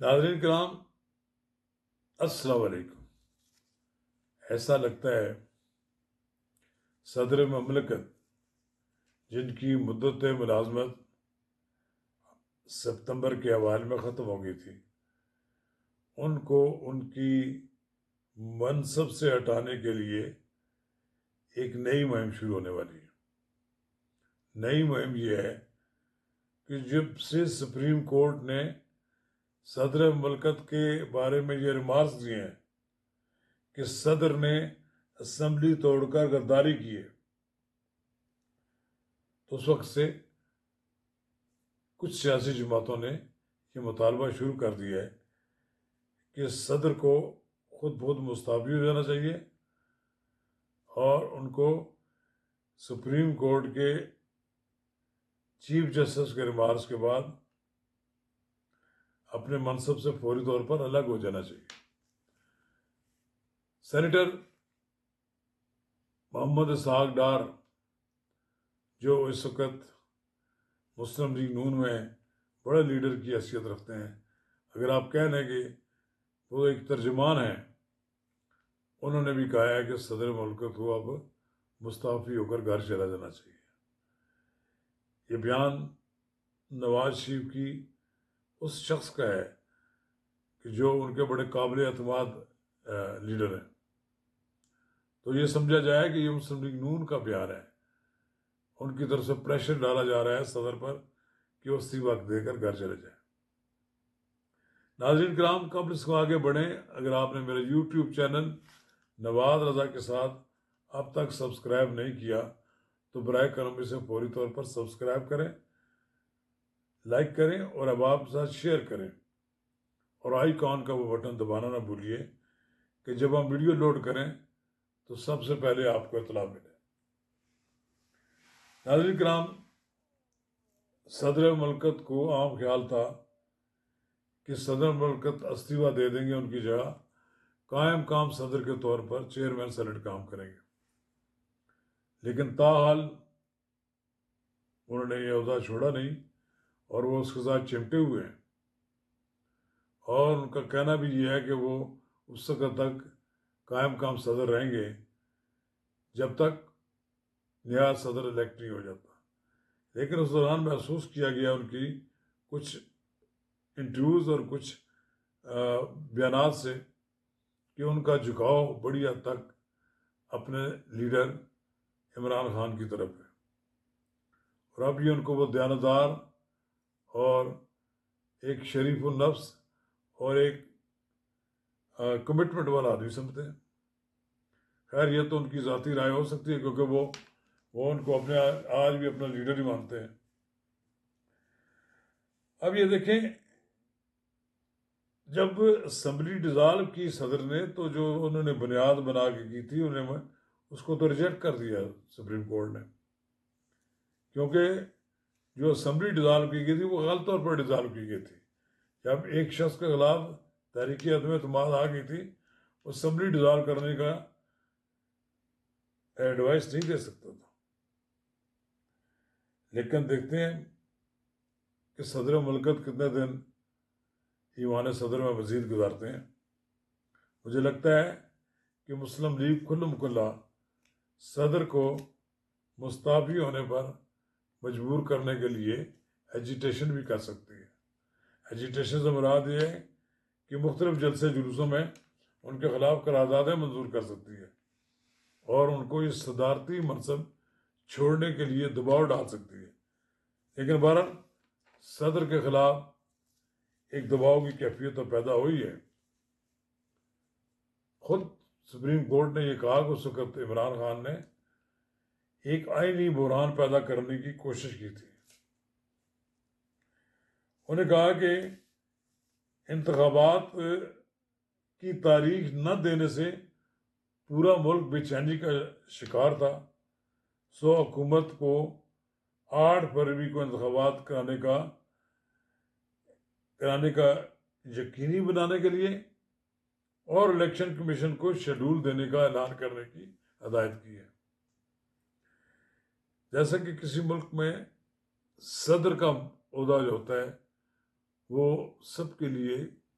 ناظرین کرام، السلام علیکم۔ ایسا لگتا ہے صدر مملکت جن کی مدت ملازمت ستمبر کے اوائل میں ختم ہو گئی تھی، ان کو ان کی منصب سے ہٹانے کے لیے ایک نئی مہم شروع ہونے والی ہے۔ نئی مہم یہ ہے کہ جب سے سپریم کورٹ نے صدر مملکت کے بارے میں یہ ریمارکس دیے ہیں کہ صدر نے اسمبلی توڑ کر غداری کی ہے، تو اس وقت سے کچھ سیاسی جماعتوں نے یہ مطالبہ شروع کر دیا ہے کہ صدر کو خود بخود مستعفی ہو جانا چاہیے اور ان کو سپریم کورٹ کے چیف جسٹس کے ریمارکس کے بعد اپنے منصب سے فوری طور پر الگ ہو جانا چاہیے۔ سینیٹر محمد اسحاق ڈار، جو اس وقت مسلم لیگ نون میں بڑے لیڈر کی حیثیت رکھتے ہیں، اگر آپ کہہ لیں کہ وہ ایک ترجمان ہیں، انہوں نے بھی کہا ہے کہ صدر مملکت کو اب مستعفی ہو کر گھر چلا جانا چاہیے۔ یہ بیان نواز شریف کی اس شخص کا ہے کہ جو ان کے بڑے قابل اعتماد لیڈر ہیں، تو یہ سمجھا جائے کہ یہ مسلم لیگ نون کا بیان ہے، ان کی طرف سے پریشر ڈالا جا رہا ہے صدر پر کہ وہ استعفیٰ دے کر گھر چلے جائیں۔ ناظرین کرام، قبل اس کو آگے بڑھیں، اگر آپ نے میرے یوٹیوب چینل نواز رضا کے ساتھ اب تک سبسکرائب نہیں کیا تو برائے کرم اسے فوری طور پر سبسکرائب کریں، لائک کریں اور اب آپ ساتھ شیئر کریں، اور آئیکن کا وہ بٹن دبانا نہ بھولیے کہ جب ہم ویڈیو لوڈ کریں تو سب سے پہلے آپ کو اطلاع ملے۔ ناظرین کرام، صدر مملکت کو عام خیال تھا کہ صدر مملکت استعفیٰ دے دیں گے، ان کی جگہ قائم کام صدر کے طور پر چیئرمین سینٹ کام کریں گے، لیکن تاحال انہوں نے یہ عہدہ چھوڑا نہیں اور وہ اس کے ساتھ چمٹے ہوئے ہیں، اور ان کا کہنا بھی یہ ہے کہ وہ اس وقت تک قائم کام صدر رہیں گے جب تک نیا صدر الیکٹ نہیں ہو جاتا۔ لیکن اس دوران محسوس کیا گیا ان کی کچھ انٹرویوز اور کچھ بیانات سے کہ ان کا جھکاؤ بڑی حد تک اپنے لیڈر عمران خان کی طرف ہے، اور اب یہ ان کو وہ دیانتدار اور ایک شریف النفس اور ایک کمٹمنٹ والا آدمی سمجھتے ہیں۔ خیر، یہ تو ان کی ذاتی رائے ہو سکتی ہے، کیونکہ وہ ان کو اپنے آج بھی اپنا لیڈر ہی مانتے ہیں۔ اب یہ دیکھیں، جب اسمبلی ڈیزالو کی صدر نے تو جو انہوں نے بنیاد بنا کے کی تھی، انہوں نے اس کو تو ریجیکٹ کر دیا سپریم کورٹ نے، کیونکہ جو اسمبلی ڈیزالو کی گئی تھی وہ غلط طور پر ڈیزالو کی گئی تھی۔ جب ایک شخص کے خلاف تحریک عدم اعتماد آ گئی تھی، وہ اسمبلی ڈیزالو کرنے کا ایڈوائس نہیں دے سکتا تھا۔ لیکن دیکھتے ہیں کہ صدر مملکت کتنے دن ایوان صدر میں مزید گزارتے ہیں۔ مجھے لگتا ہے کہ مسلم لیگ کھلم کھلا صدر کو مستعفی ہونے پر مجبور کرنے کے لیے ایجیٹیشن بھی کر سکتی ہے۔ ایجیٹیشن سے مراد یہ ہے کہ مختلف جلسے جلوسوں میں ان کے خلاف قراردادیں منظور کر سکتی ہے اور ان کو اس صدارتی منصب چھوڑنے کے لیے دباؤ ڈال سکتی ہے۔ لیکن بہرحال صدر کے خلاف ایک دباؤ کی کیفیت تو پیدا ہوئی ہے۔ خود سپریم کورٹ نے یہ کہا کہ اس وقت عمران خان نے ایک آئینی بحران پیدا کرنے کی کوشش کی تھی۔ انہوں نے کہا کہ انتخابات کی تاریخ نہ دینے سے پورا ملک بے چینی کا شکار تھا، سو حکومت کو 8 فروری کو انتخابات کرانے کا یقینی بنانے کے لیے اور الیکشن کمیشن کو شیڈول دینے کا اعلان کرنے کی ہدایت کی ہے۔ جیسا کہ کسی ملک میں صدر کا عہدہ جو ہوتا ہے وہ سب کے لیے